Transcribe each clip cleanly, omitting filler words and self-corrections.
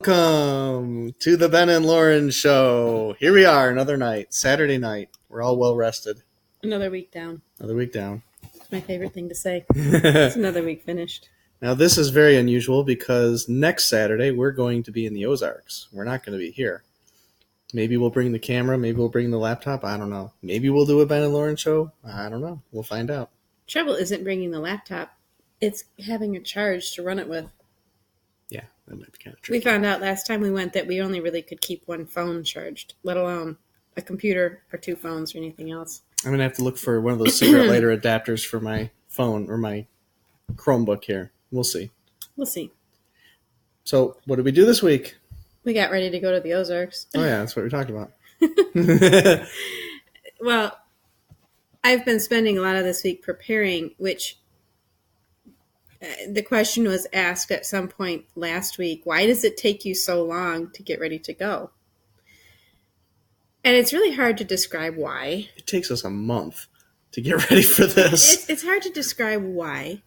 Welcome to the Ben and Lauren show. Here we are, another night, Saturday night. We're all well rested. Another week down. Another week down. It's my favorite thing to say. It's another week finished. Now, this is very unusual because next Saturday we're going to be in the Ozarks. We're not going to be here. Maybe we'll bring the camera. Maybe we'll bring the laptop. I don't know. Maybe we'll do a Ben and Lauren show. I don't know. We'll find out. Trouble isn't bringing the laptop. It's having a charge to run it with. Yeah, that might be kind of tricky. We found out last time we went that we only really could keep one phone charged, let alone a computer or two phones or anything else. I'm going to have to look for one of those cigarette lighter adapters for my phone or my Chromebook here. We'll see. We'll see. So, what did we do this week? We got ready to go to the Ozarks. Oh, yeah, that's what we talked about. Well, I've been spending a lot of this week preparing, which the question was asked at some point last week, why does it take you so long to get ready to go? And it's really hard to describe why. It takes us a month to get ready for this. It's hard to describe why,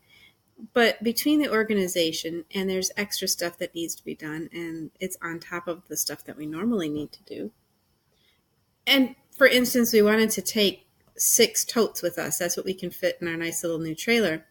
but between the organization and there's extra stuff that needs to be done, and it's on top of the stuff that we normally need to do. And for instance, we wanted to take 6 totes with us. That's what we can fit in our nice little new trailer.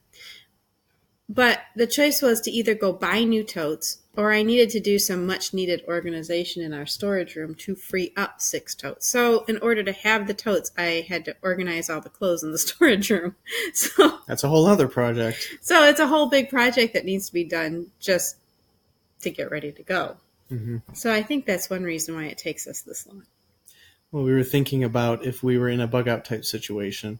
But the choice was to either go buy new totes, or I needed to do some much needed organization in our storage room to free up 6 totes. So in order to have the totes, I had to organize all the clothes in the storage room. So that's a whole other project. So it's a whole big project that needs to be done just to get ready to go. Mm-hmm. So I think that's one reason why it takes us this long. Well, we were thinking about if we were in a bug out type situation.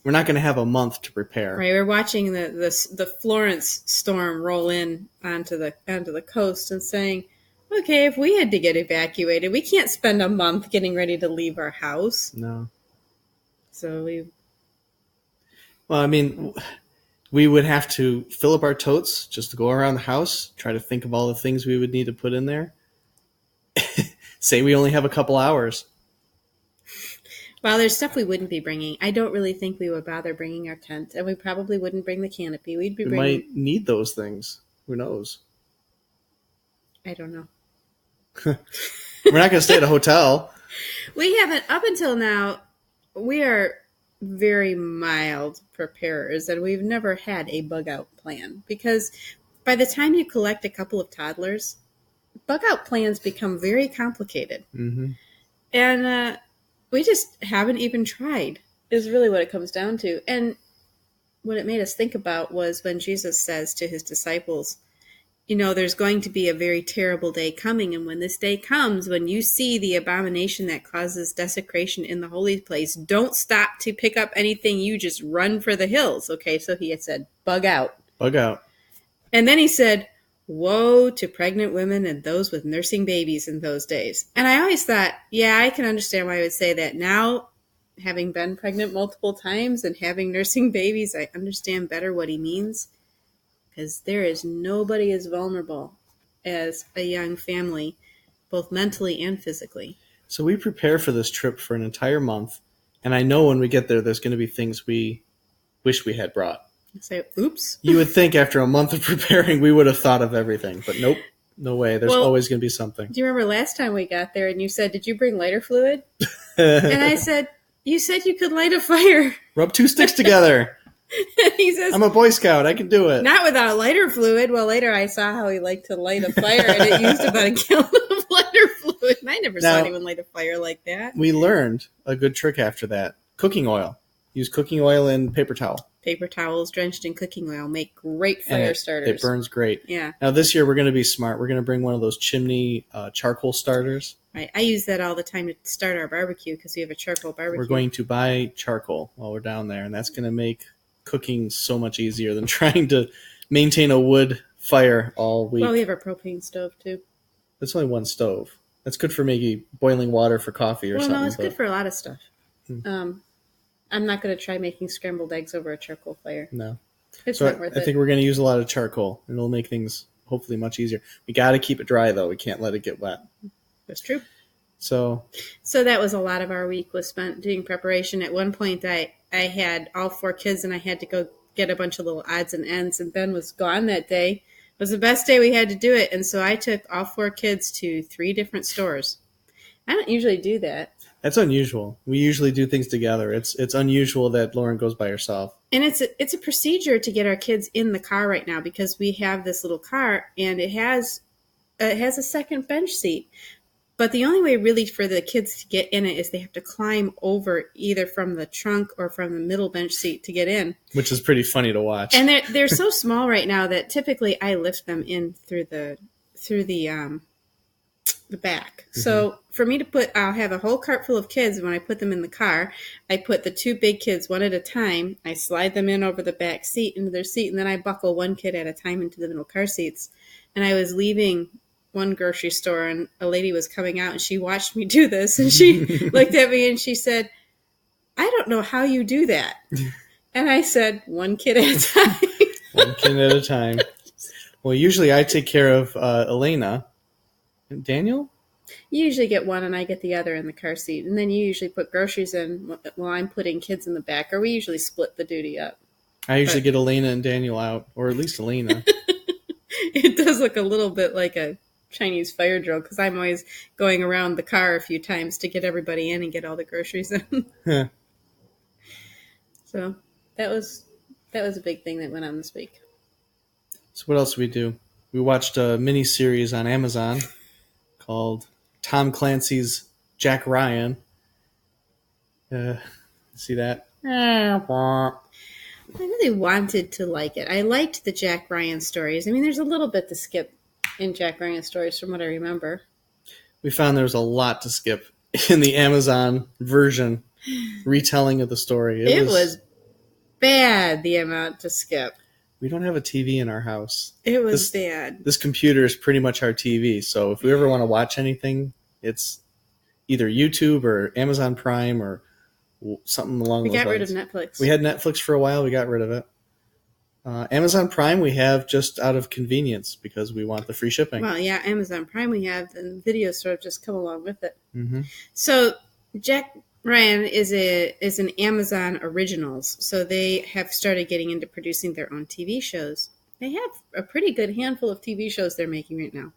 We're not going to have a month to prepare. Right, we're watching the Florence storm roll in onto the coast and saying, okay, if we had to get evacuated, we can't spend a month getting ready to leave our house. No. So Well, I mean, we would have to fill up our totes just to go around the house, try to think of all the things we would need to put in there. Say we only have a couple hours. Well, there's stuff we wouldn't be bringing. I don't really think we would bother bringing our tent, and we probably wouldn't bring the canopy. We might need those things. Who knows? I don't know. We're not going to stay at a hotel. We haven't, up until now, we are very mild preparers, and we've never had a bug out plan. Because by the time you collect a couple of toddlers, bug out plans become very complicated. Mm-hmm. And we just haven't even tried, is really what it comes down to. And what it made us think about was when Jesus says to his disciples, you know, there's going to be a very terrible day coming. And when this day comes, when you see the abomination that causes desecration in the holy place, don't stop to pick up anything. You just run for the hills. Okay, so he had said, bug out. Bug out. And then he said, woe to pregnant women and those with nursing babies in those days. And I always thought, yeah, I can understand why I would say that. Now, having been pregnant multiple times and having nursing babies, I understand better what he means. Because there is nobody as vulnerable as a young family, both mentally and physically. So we prepare for this trip for an entire month. And I know when we get there, there's going to be things we wish we had brought. Say, oops. You would think after a month of preparing, we would have thought of everything. But nope, no way. There's always going to be something. Do you remember last time we got there and you said, did you bring lighter fluid? And I said, you said you could light a fire. Rub 2 sticks together. He says, I'm a Boy Scout. I can do it. Not without lighter fluid. Well, later I saw how he liked to light a fire, and it used about a gallon of lighter fluid. And I never saw anyone light a fire like that. We learned a good trick after that. Cooking oil. Use cooking oil and paper towel. Paper towels drenched in cooking oil make great fire starters. It burns great. Yeah. Now this year we're going to be smart. We're going to bring one of those chimney charcoal starters. Right. I use that all the time to start our barbecue because we have a charcoal barbecue. We're going to buy charcoal while we're down there, and that's going to make cooking so much easier than trying to maintain a wood fire all week. Well, we have a propane stove too. That's only one stove. That's good for maybe boiling water for coffee or something. Well, no, it's good for a lot of stuff. I'm not going to try making scrambled eggs over a charcoal fire. No. It's not worth it. I think we're going to use a lot of charcoal, and it'll make things hopefully much easier. We got to keep it dry, though. We can't let it get wet. That's true. So that was a lot of our week was spent doing preparation. At one point, I had all 4 kids, and I had to go get a bunch of little odds and ends, and Ben was gone that day. was the best day we had to do it. And so I took all 4 kids to 3 different stores. I don't usually do that. That's unusual. We usually do things together. It's unusual that Lauren goes by herself. And it's a procedure to get our kids in the car right now because we have this little car and it has a second bench seat. But the only way really for the kids to get in it is they have to climb over either from the trunk or from the middle bench seat to get in. Which is pretty funny to watch. And they're so small right now that typically I lift them in through the back. Mm-hmm. So for me to I'll have a whole cart full of kids. And when I put them in the car, I put the 2 big kids one at a time. I slide them in over the back seat into their seat, and then I buckle one kid at a time into the middle car seats. And I was leaving one grocery store, and a lady was coming out, and she watched me do this, and she looked at me and she said, "I don't know how you do that." And I said, "One kid at a time." One kid at a time. Well, usually I take care of Elena. Daniel? You usually get one and I get the other in the car seat. And then you usually put groceries in while I'm putting kids in the back, or we usually split the duty up. I usually get Elena and Daniel out, or at least Elena. It does look a little bit like a Chinese fire drill because I'm always going around the car a few times to get everybody in and get all the groceries in. Huh. So that was a big thing that went on this week. So what else did we do? We watched a mini-series on Amazon called Tom Clancy's Jack Ryan. See that? I really wanted to like it. I liked the Jack Ryan stories. I mean, there's a little bit to skip in Jack Ryan stories from what I remember. We found there was a lot to skip in the Amazon version retelling of the story. It was bad, the amount to skip. We don't have a TV in our house. It was bad. This computer is pretty much our TV. So if we ever want to watch anything, it's either YouTube or Amazon Prime or something along those lines. We got rid of Netflix. We had Netflix for a while. We got rid of it. Amazon Prime we have just out of convenience because we want the free shipping. Well, yeah, Amazon Prime we have, and videos sort of just come along with it. Mm-hmm. So Jack Ryan is an Amazon Originals, so they have started getting into producing their own TV shows. They have a pretty good handful of TV shows they're making right now.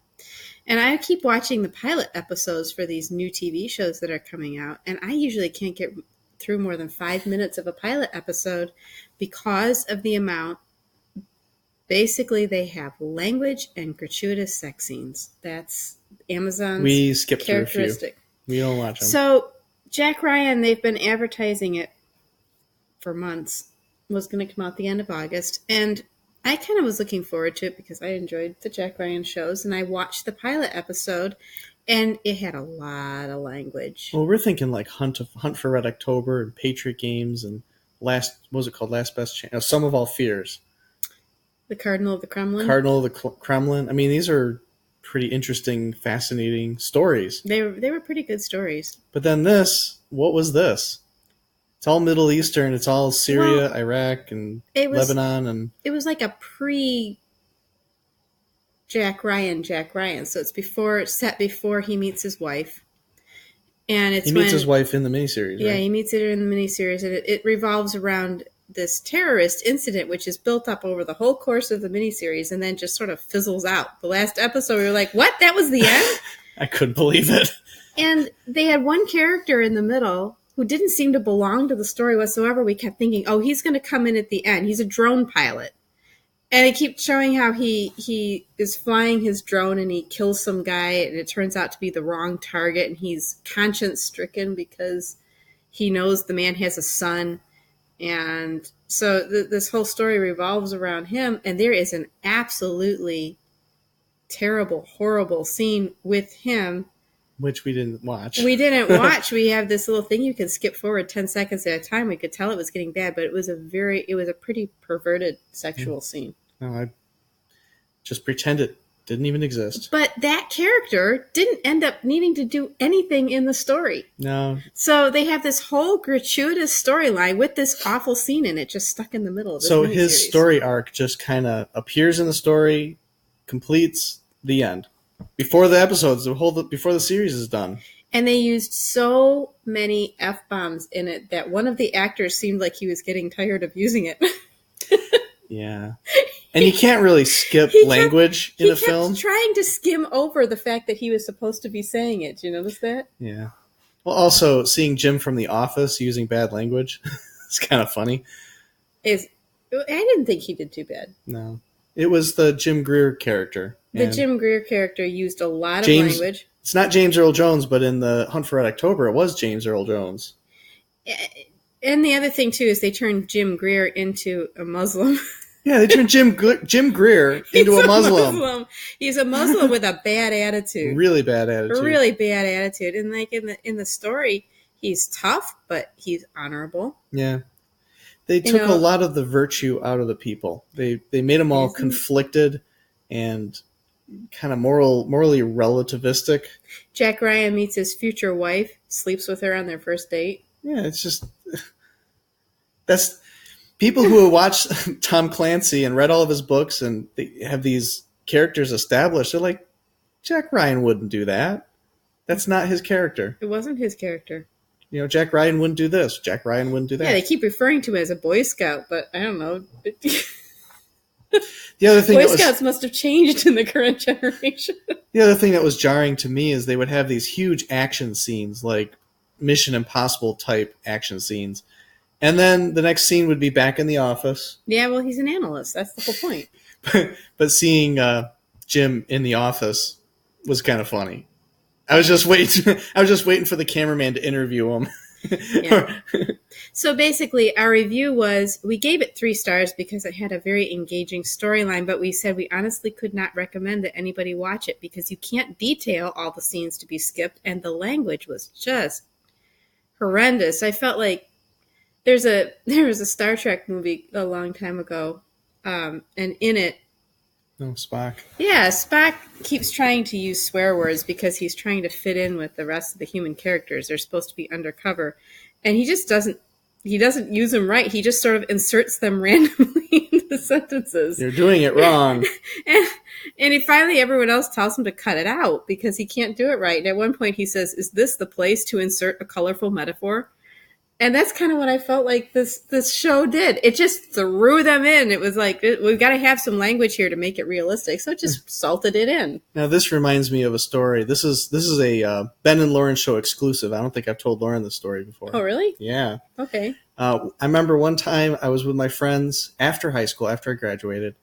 And I keep watching the pilot episodes for these new TV shows that are coming out, and I usually can't get through more than 5 minutes of a pilot episode because of the amount. Basically, they have language and gratuitous sex scenes. That's Amazon's we skip characteristic. Through a few. We don't watch them. So Jack Ryan, they've been advertising it for months. It was going to come out the end of August. And I kind of was looking forward to it because I enjoyed the Jack Ryan shows. And I watched the pilot episode, and it had a lot of language. Well, we're thinking like Hunt for Red October and Patriot Games and Last Best Chance? Sum of All Fears. The Cardinal of the Kremlin? Cardinal of the Kremlin. I mean, these are pretty interesting, fascinating stories. They were pretty good stories. But then what was this? It's all Middle Eastern. It's all Syria, Iraq, and Lebanon. And it was like a pre-Jack Ryan. So it's set before he meets his wife. And he meets his wife in the miniseries, Yeah, right? he meets her in the miniseries. And it revolves around this terrorist incident, which is built up over the whole course of the miniseries and then just sort of fizzles out. The last episode, we were like, what? That was the end? I couldn't believe it. And they had one character in the middle who didn't seem to belong to the story whatsoever. We kept thinking, oh, he's going to come in at the end. He's a drone pilot. And they keep showing how he is flying his drone and he kills some guy and it turns out to be the wrong target and he's conscience stricken because he knows the man has a son. And so this whole story revolves around him, and there is an absolutely terrible, horrible scene with him. Which we didn't watch. We didn't watch. We have this little thing you can skip forward 10 seconds at a time. We could tell it was getting bad, but it was a pretty perverted sexual scene. No, I just pretend it didn't even exist. But that character didn't end up needing to do anything in the story. No. So they have this whole gratuitous storyline with this awful scene in it, just stuck in the middle of this miniseries. His story arc just kind of appears in the story, completes the end. Before the episodes, before the series is done. And they used so many F-bombs in it that one of the actors seemed like he was getting tired of using it. Yeah. And you can't really skip language in a film. He kept trying to skim over the fact that he was supposed to be saying it. Do you notice that? Yeah. Well, also, seeing Jim from The Office using bad language is kind of funny. I didn't think he did too bad. No. It was the Jim Greer character. The Jim Greer character used a lot of language. It's not James Earl Jones, but in the Hunt for Red October, it was James Earl Jones. And the other thing, too, is they turned Jim Greer into a Muslim. Yeah, they turned Jim Greer into a Muslim. He's a Muslim with a bad attitude. Really bad attitude. A really bad attitude. And like in the story, he's tough, but he's honorable. Yeah. They took a lot of the virtue out of the people. They made them all conflicted and kind of morally relativistic. Jack Ryan meets his future wife, sleeps with her on their first date. Yeah, it's just that's people who have watched Tom Clancy and read all of his books and they have these characters established. They're like, Jack Ryan wouldn't do that. That's not his character. It wasn't his character. You know, Jack Ryan wouldn't do this. Jack Ryan wouldn't do that. Yeah, they keep referring to him as a Boy Scout, but I don't know. The other thing Boy Scouts must have changed in the current generation. The other thing that was jarring to me is they would have these huge action scenes, like Mission Impossible type action scenes. And then the next scene would be back in the office. Yeah, well, he's an analyst. That's the whole point. But seeing Jim in the office was kind of funny. I was just waiting for the cameraman to interview him. Yeah. So basically, our review was, we gave it 3 stars because it had a very engaging storyline, but we said we honestly could not recommend that anybody watch it because you can't detail all the scenes to be skipped, and the language was just horrendous. I felt like there was a Star Trek movie a long time ago, and in it, Spock. Yeah, Spock keeps trying to use swear words because he's trying to fit in with the rest of the human characters. They're supposed to be undercover. And he just doesn't use them right. He just sort of inserts them randomly into sentences. You're doing it wrong. and finally everyone else tells him to cut it out because he can't do it right. And at one point he says, "Is this the place to insert a colorful metaphor?" And that's kind of what I felt like this show did. It just threw them in. It was like, we've got to have some language here to make it realistic. So it just salted it in. Now, this reminds me of a story. This is a Ben and Lauren show exclusive. I don't think I've told Lauren this story before. Oh, really? Yeah. Okay. I remember one time I was with my friends after high school, after I graduated,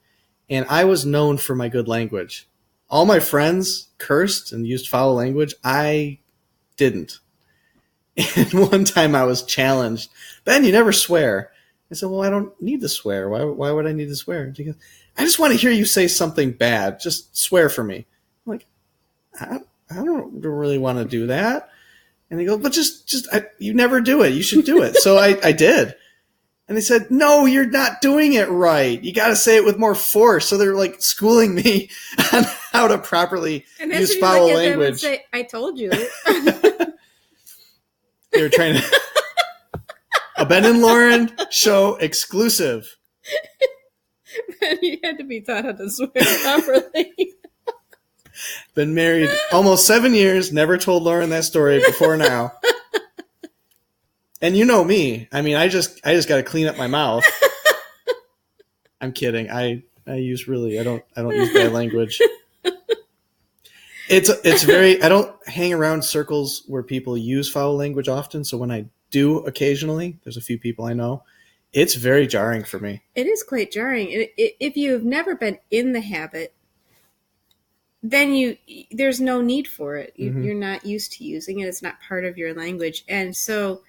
and I was known for my good language. All my friends cursed and used foul language. I didn't. And one time I was challenged, "Ben, you never swear." I said, "Well, I don't need to swear. Why would I need to swear?" She goes, "I just want to hear you say something bad. Just swear for me." I'm like, I don't really want to do that. And they go, "But you never do it. You should do it." So I did. And they said, "No, you're not doing it right. You got to say it with more force." So they're like schooling me on how to properly use foul language. Say, "I told you." They were trying to a Ben and Lauren show exclusive. You had to be taught how to swear properly. Been married almost 7 years. Never told Lauren that story before now. And you know me. I mean, I just got to clean up my mouth. I'm kidding. I don't use bad language. It's very, I don't hang around circles where people use foul language often. So when I do occasionally, there's a few people I know, it's very jarring for me. It is quite jarring. If you've never been in the habit, then there's no need for it. You're not used to using it. It's not part of your language. And so,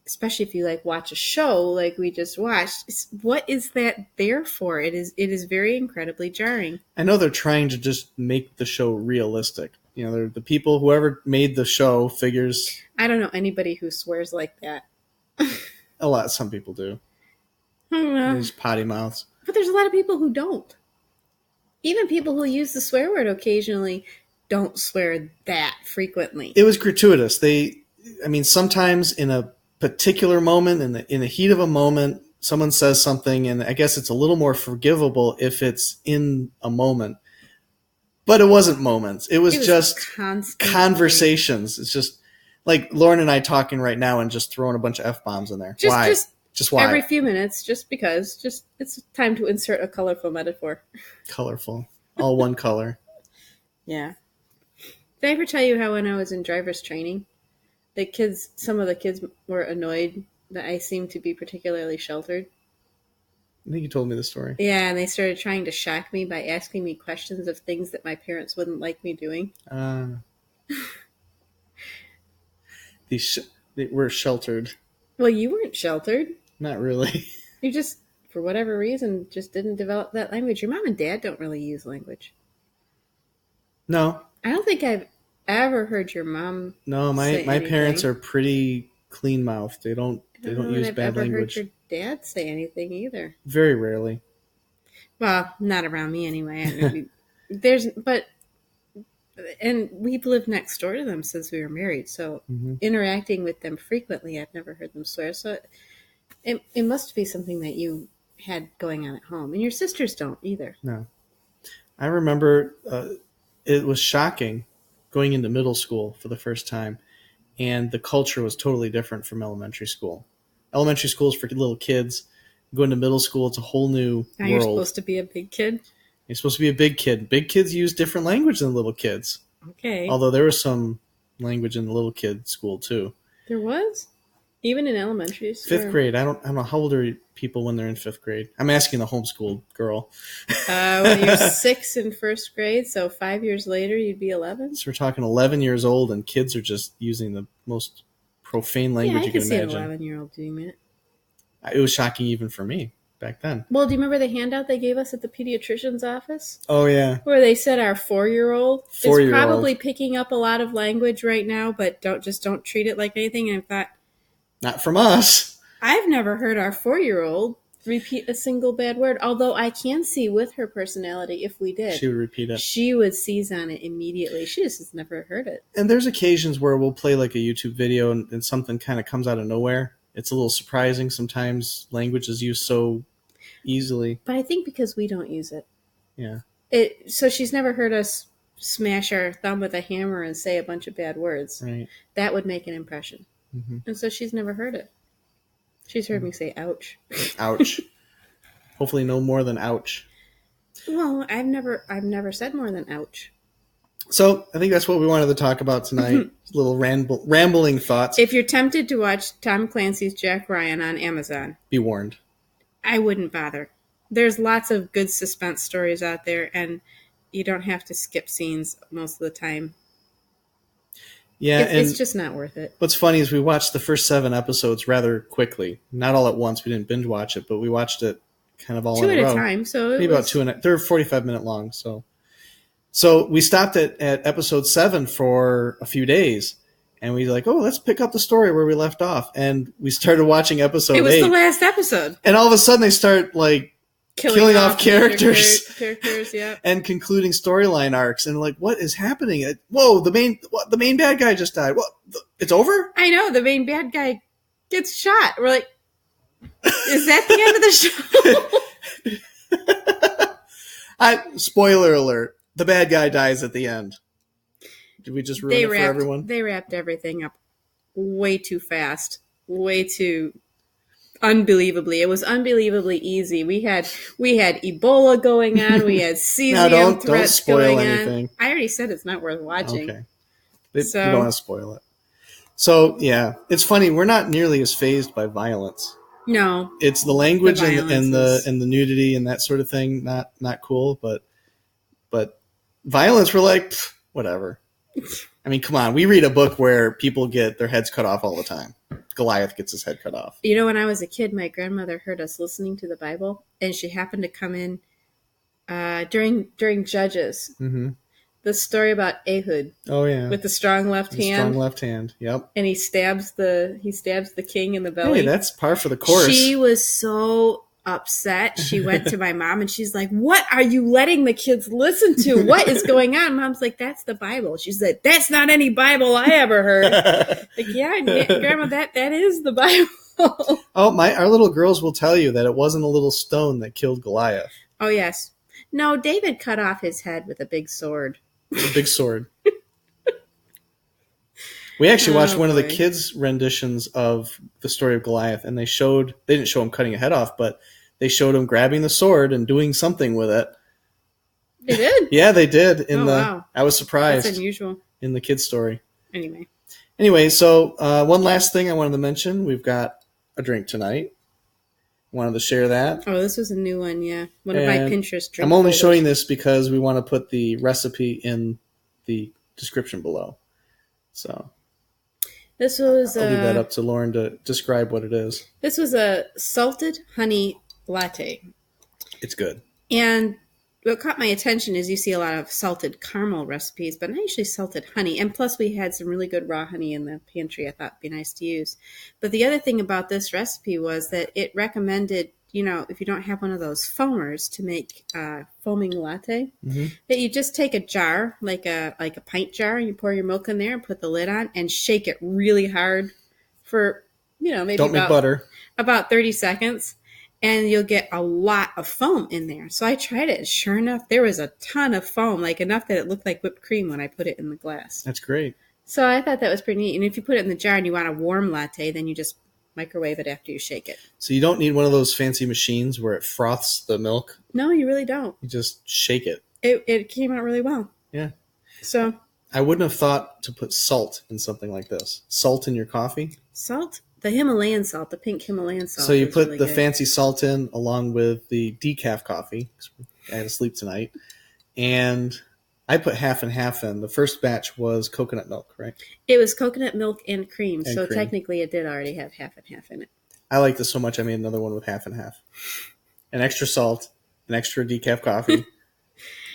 especially if you watch a show like we just watched, what is that there for? It is very incredibly jarring. I know they're trying to just make the show realistic. You know, they're the people, whoever made the show figures. I don't know anybody who swears like that. Some people do. There's potty mouths. But there's a lot of people who don't. Even people who use the swear word occasionally don't swear that frequently. It was gratuitous. Sometimes in a particular moment, in the heat of a moment, someone says something, and I guess it's a little more forgivable if it's in a moment. But it wasn't moments. It was just conversations. It's just like Lauren and I talking right now and just throwing a bunch of F-bombs in there. Why? Just why? Every few minutes, just because. Just it's time to insert a colorful metaphor. Colorful. All one color. Yeah. Did I ever tell you how when I was in driver's training, some of the kids were annoyed that I seemed to be particularly sheltered? I think you told me the story. Yeah, and they started trying to shock me by asking me questions of things that my parents wouldn't like me doing. They were sheltered. Well, you weren't sheltered. Not really. You just, for whatever reason, just didn't develop that language. Your mom and dad don't really use language. No. I don't think I've ever heard your mom. No, my parents are pretty clean mouthed. They don't use bad language. I've never heard your dad say anything either. Very rarely. Well, not around me anyway. And we've lived next door to them since we were married, so interacting with them frequently, I've never heard them swear. So it must be something that you had going on at home, and your sisters don't either. No, I remember it was shocking going into middle school for the first time, and the culture was totally different from elementary school. Elementary school is for little kids. Going to middle school, it's a whole new now world. You're supposed to be a big kid. You're supposed to be a big kid. Big kids use different language than little kids. Okay. Although there was some language in the little kid school too. There was? Even in elementary school? Fifth grade. I don't know. How old are people when they're in fifth grade? I'm asking the homeschooled girl. Well, you're 6 in first grade, so 5 years later you'd be 11? So we're talking 11 years old, and kids are just using the most profane language you can imagine. Yeah, I could see an 11-year-old doing that. It was shocking even for me back then. Well, do you remember the handout they gave us at the pediatrician's office? Oh, yeah. Where they said our 4-year-old is probably picking up a lot of language right now, but don't treat it like anything. And I thought, not from us. I've never heard our 4-year-old repeat a single bad word, although I can see with her personality, if we did, she would repeat it. She would seize on it immediately. She just has never heard it. And there's occasions where we'll play like a YouTube video and something kind of comes out of nowhere. It's a little surprising. Sometimes language is used so easily. But I think because we don't use it. Yeah. So she's never heard us smash our thumb with a hammer and say a bunch of bad words. Right. That would make an impression. Mm-hmm. And so she's never heard it. She's heard me say ouch. Ouch. Hopefully no more than ouch. Well, I've never said more than ouch. So I think that's what we wanted to talk about tonight. Little rambling thoughts. If you're tempted to watch Tom Clancy's Jack Ryan on Amazon, be warned. I wouldn't bother. There's lots of good suspense stories out there, and you don't have to skip scenes most of the time. Yeah, it's just not worth it. What's funny is we watched the first 7 episodes rather quickly. Not all at once. We didn't binge watch it, but we watched it kind of all in a row. 2 at a time. So maybe about 2 they're 45-minute long. So we stopped at episode 7 for a few days, and we were like, oh, let's pick up the story where we left off. And we started watching episode 8. It was the last episode. And all of a sudden they start like killing off characters. Characters, yeah. And concluding storyline arcs. And like, what is happening? Whoa, the main bad guy just died. What? It's over? I know, the main bad guy gets shot. We're like, is that the end of the show? Spoiler alert. The bad guy dies at the end. Did we just ruin it for everyone? They wrapped everything up way too fast. Way too unbelievably. It was unbelievably easy. We had Ebola going on. We had cesium threats going on. I already said it's not worth watching. Okay. You don't want to spoil it. So, yeah. It's funny. We're not nearly as fazed by violence. No. It's the language and the nudity and that sort of thing. Not cool, but violence, we're like, whatever. I mean, come on. We read a book where people get their heads cut off all the time. Goliath gets his head cut off. You know, when I was a kid, my grandmother heard us listening to the Bible, and she happened to come in during Judges. Mm-hmm. The story about Ehud. Oh yeah, with the strong left hand. Strong left hand. Yep. And he stabs the king in the belly. Hey, that's par for the course. She was so upset. She went to my mom and she's like, "What are you letting the kids listen to? What is going on?" Mom's like, "That's the Bible." She's like, "That's not any Bible I ever heard." Like, yeah, Grandma, that is the Bible. Oh, our little girls will tell you that it wasn't a little stone that killed Goliath. Oh yes, no, David cut off his head with a big sword. A big sword. We actually watched Oh, one of the boy. kids' renditions of the story of Goliath, and they didn't show him cutting a head off, but they showed him grabbing the sword and doing something with it. They did? Yeah, they did. Wow. I was That's surprised unusual. in the kids' story. Anyway. So one last thing I wanted to mention. We've got a drink tonight. Wanted to share that. Oh, this was a new one, yeah. One of my And Pinterest drink I'm only folders. showing this because we want to put the recipe in the description below. So This was I'll leave that up to Lauren to describe what it is. This was a salted honey latte. It's good. And what caught my attention is you see a lot of salted caramel recipes, but not usually salted honey. And plus, we had some really good raw honey in the pantry. I thought it'd be nice to use. But the other thing about this recipe was that it recommended, if you don't have one of those foamers to make foaming latte, that you just take a jar, like a pint jar, and you pour your milk in there and put the lid on and shake it really hard for, maybe Don't make butter. About 30 seconds. And you'll get a lot of foam in there. So I tried it. Sure enough, there was a ton of foam, like enough that it looked like whipped cream when I put it in the glass. That's great. So I thought that was pretty neat. And if you put it in the jar and you want a warm latte, then you just microwave it after you shake it. So you don't need one of those fancy machines where it froths the milk. No, you really don't. You just shake it. It came out really well. Yeah. So I wouldn't have thought to put salt in something like this. Salt in your coffee? Salt? The Himalayan salt, the pink Himalayan salt. So you put really the good. fancy salt in along with the decaf coffee. I had to sleep tonight. And I put half and half in. The first batch was coconut milk, right? It was coconut milk and cream. And so cream. Technically it did already have half and half in it. I liked this so much I made another one with half and half. An extra salt, an extra decaf coffee.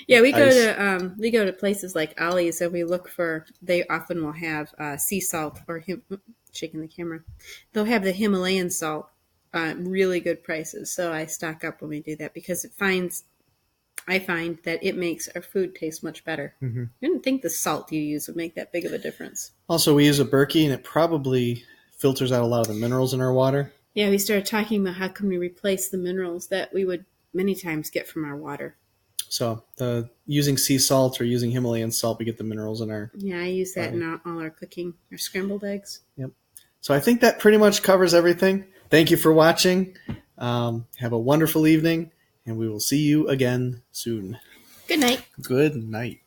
Yeah, we go Ice. to places like Ollie's and we look for. They often will have sea salt or shaking the camera. They'll have the Himalayan salt, really good prices. So I stock up when we do that because I find that it makes our food taste much better. I didn't think the salt you use would make that big of a difference. Also, we use a Berkey, and it probably filters out a lot of the minerals in our water. Yeah, we started talking about how can we replace the minerals that we would many times get from our water. So using sea salt or using Himalayan salt, we get the minerals in our... Yeah, I use that in all our cooking, our scrambled eggs. Yep. So I think that pretty much covers everything. Thank you for watching. Have a wonderful evening, and we will see you again soon. Good night. Good night.